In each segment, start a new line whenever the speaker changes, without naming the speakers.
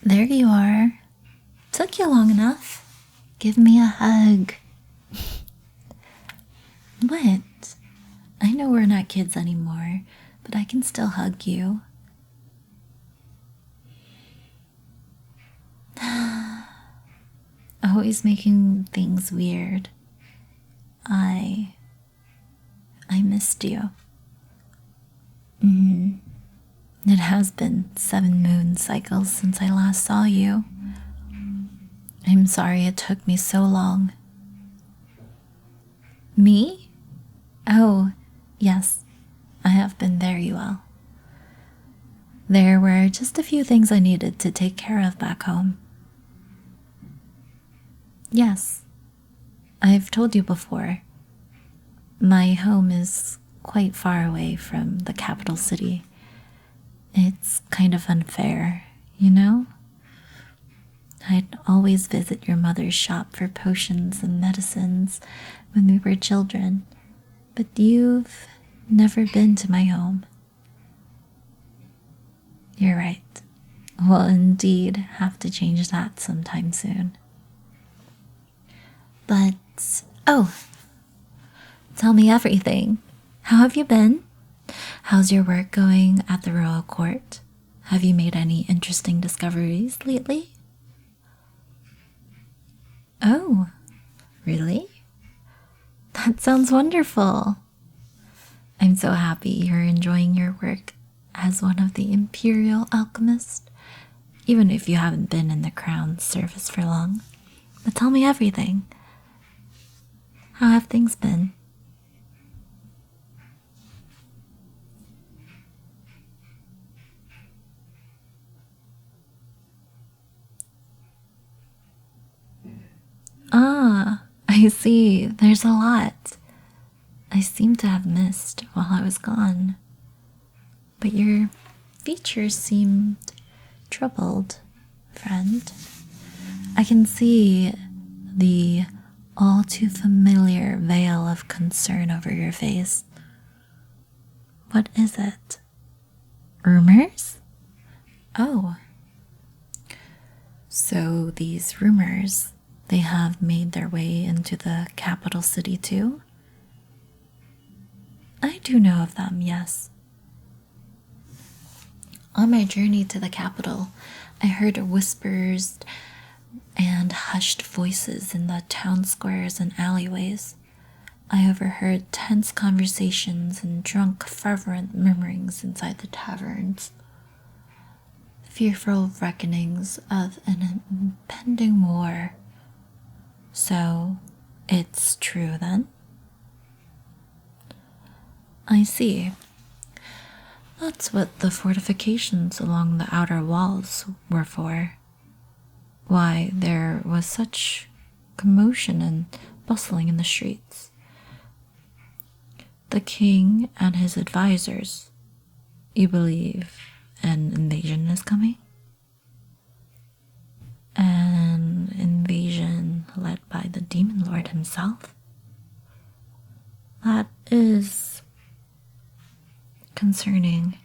There you are. Took you long enough. Give me a hug. What? I know we're not kids anymore, but I can still hug you. Always making things weird. I missed you. It has been 7 moon cycles since I last saw you. I'm sorry it took me so long. Me? Oh, yes, I have been very well. There were just a few things I needed to take care of back home. Yes, I've told you before. My home is quite far away from the capital city. It's kind of unfair, you know? I'd always visit your mother's shop for potions and medicines when we were children, but you've never been to my home. You're right. We'll indeed have to change that sometime soon. But, oh, tell me everything. How have you been? How's your work going at the royal court? Have you made any interesting discoveries lately? Oh, really? That sounds wonderful. I'm so happy you're enjoying your work as one of the imperial alchemists, even if you haven't been in the crown's service for long. But tell me everything. How have things been? Ah, I see. There's a lot. I seem to have missed while I was gone. But your features seemed troubled, friend. I can see the all too familiar veil of concern over your face. What is it? Rumors? Oh. So these rumors, they have made their way into the capital city too? I do know of them, yes. On my journey to the capital, I heard whispers and hushed voices in the town squares and alleyways. I overheard tense conversations and drunk, fervent murmurings inside the taverns. Fearful reckonings of an impending war. So, it's true then? I see. That's what the fortifications along the outer walls were for. Why, there was such commotion and bustling in the streets. The king and his advisors, you believe an invasion is coming? An invasion led by the demon lord himself? That is concerning.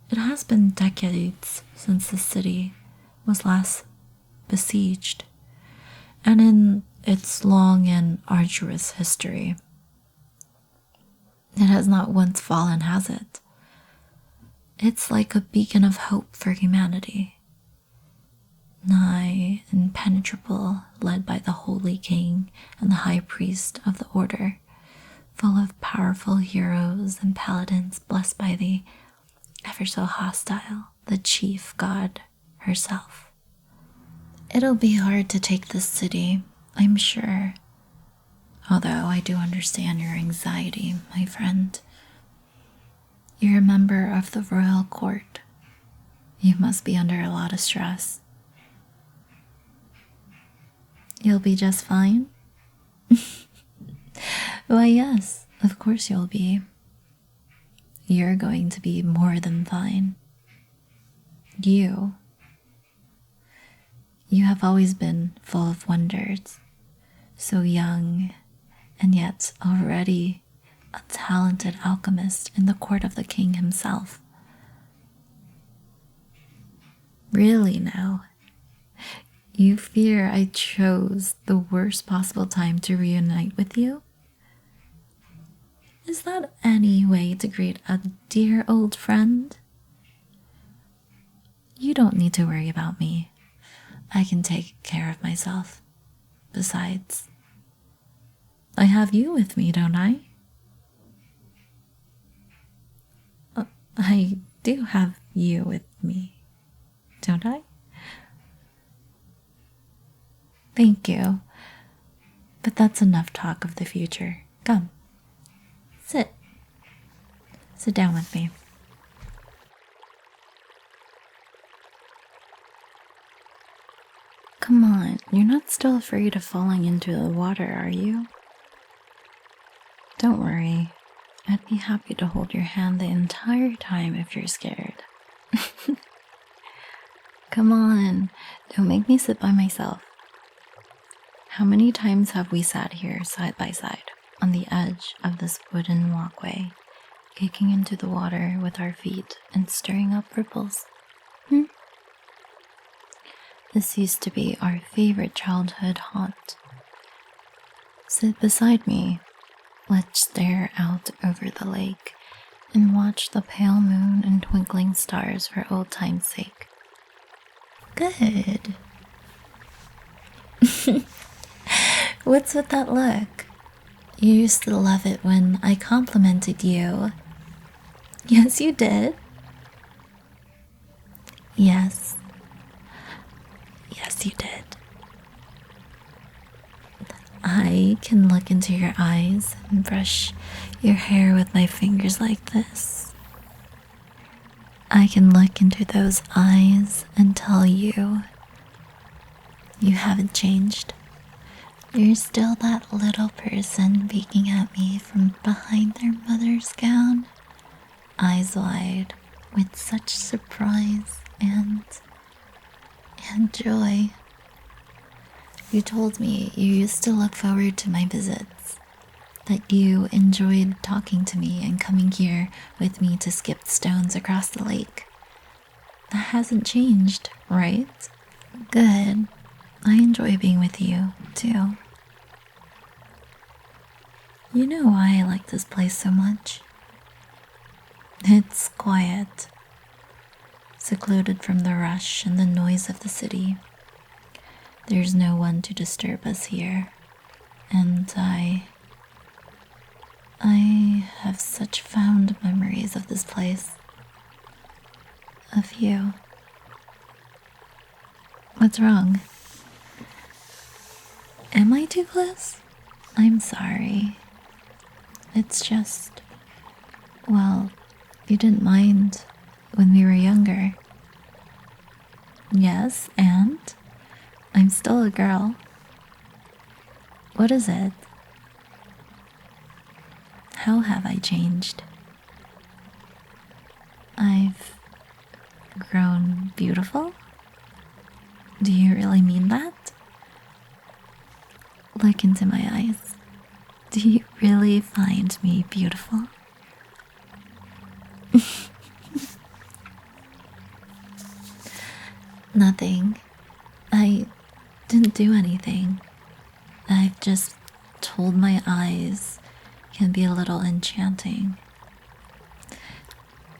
It has been decades since the city was last besieged, and in its long and arduous history, it has not once fallen, has it? It's like a beacon of hope for humanity, nigh impenetrable, led by the holy king and the high priest of the order, full of powerful heroes and paladins blessed by the ever so hostile, the chief god herself. It'll be hard to take this city, I'm sure. Although I do understand your anxiety, my friend. You're a member of the royal court. You must be under a lot of stress. You'll be just fine? Why, yes, of course you'll be. You're going to be more than fine. You have always been full of wonders, so young, and yet already a talented alchemist in the court of the king himself. Really now? You fear I chose the worst possible time to reunite with you? Is that any way to greet a dear old friend? You don't need to worry about me. I can take care of myself. Besides, I have you with me, don't I? I do have you with me, don't I? Thank you. But that's enough talk of the future. Come. Sit. Sit down with me. Come on, you're not still afraid of falling into the water, are you? Don't worry. I'd be happy to hold your hand the entire time if you're scared. Come on, don't make me sit by myself. How many times have we sat here side by side on the edge of this wooden walkway, kicking into the water with our feet and stirring up ripples? This used to be our favorite childhood haunt. Sit beside me. Let's stare out over the lake and watch the pale moon and twinkling stars for old time's sake. Good. What's with that look? You used to love it when I complimented you. Yes, you did. Yes. Yes, you did. I can look into your eyes and brush your hair with my fingers like this. I can look into those eyes and tell you haven't changed. You're still that little person peeking at me from behind their mother's gown, eyes wide with such surprise and joy. You told me you used to look forward to my visits, that you enjoyed talking to me and coming here with me to skip stones across the lake. That hasn't changed, right? Good. I enjoy being with you, too. You know why I like this place so much? It's quiet, secluded from the rush and the noise of the city. There's no one to disturb us here, and I have such fond memories of this place. Of you. What's wrong? Am I too close? I'm sorry. It's just, well, you didn't mind when we were younger. Yes, and I'm still a girl. What is it? How have I changed? I've grown beautiful? Do you really mean that? Look into my eyes. Do you really find me beautiful? Nothing. I didn't do anything. I've just told my eyes can be a little enchanting.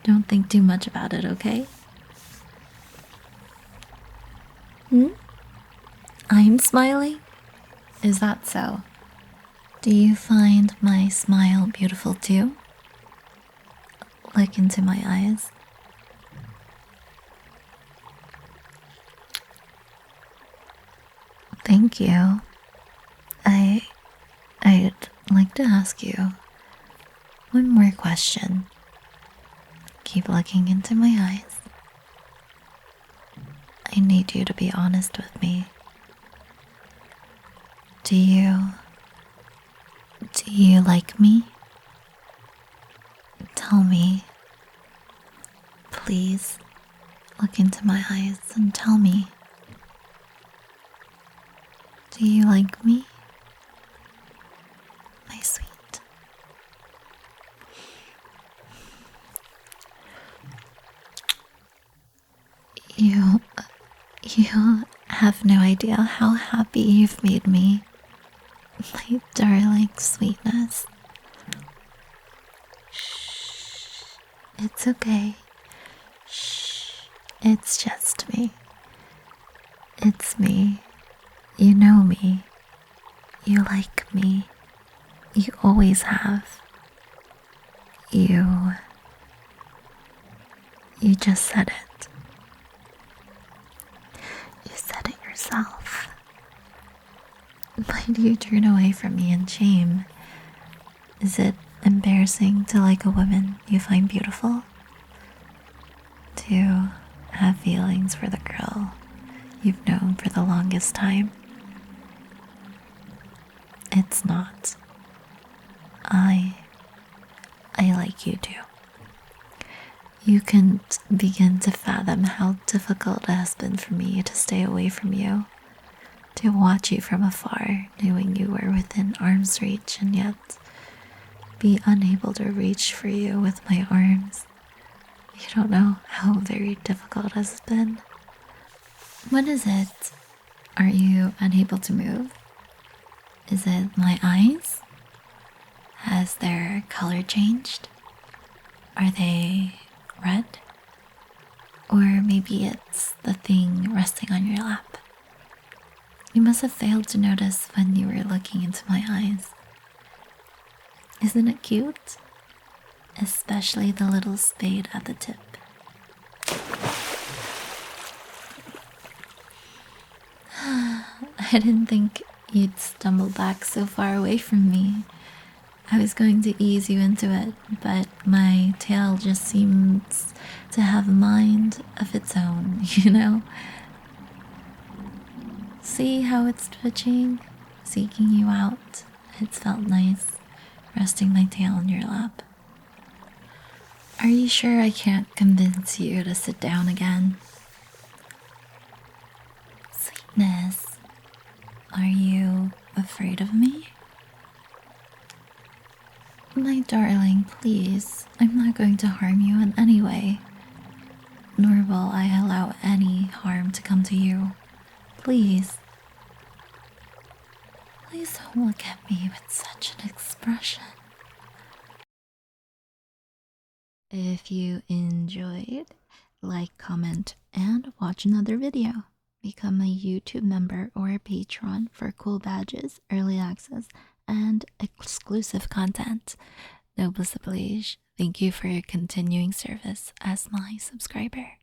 Don't think too much about it, okay? I'm smiling? Is that so? Do you find my smile beautiful too? Look into my eyes. Thank you. I'd like to ask you one more question. Keep looking into my eyes. I need you to be honest with me. Do you like me? Tell me. Please, look into my eyes and tell me. Do you like me? My sweet. You have no idea how happy you've made me, my darling sweetness. Shh. It's okay. Shh. It's just me. It's me. You know me. You like me. You always have. You just said it. You said it yourself. Why do you turn away from me in shame? Is it embarrassing to like a woman you find beautiful? To have feelings for the girl you've known for the longest time? It's not. I like you too. You can't begin to fathom how difficult it has been for me to stay away from you, to watch you from afar, knowing you were within arm's reach and yet be unable to reach for you with my arms. You don't know how very difficult it has been. What is it? Are you unable to move? Is it my eyes? Has their color changed? Are they red? Or maybe it's the thing resting on your lap. You must have failed to notice when you were looking into my eyes. Isn't it cute? Especially the little spade at the tip. I didn't think you'd stumble back so far away from me. I was going to ease you into it, but my tail just seems to have a mind of its own, you know? See how it's twitching, seeking you out. It's felt nice, resting my tail on your lap. Are you sure I can't convince you to sit down again? Sweetness, are you afraid of me? My darling, please, I'm not going to harm you in any way, nor will I allow any harm to come to you. Please. Please don't look at me with such an expression. If you enjoyed, like, comment, and watch another video. Become a YouTube member or a patron for cool badges, early access, and exclusive content. 𝗗𝗫𝗶𝗹𝘀, thank you for your continuing service as my subscriber.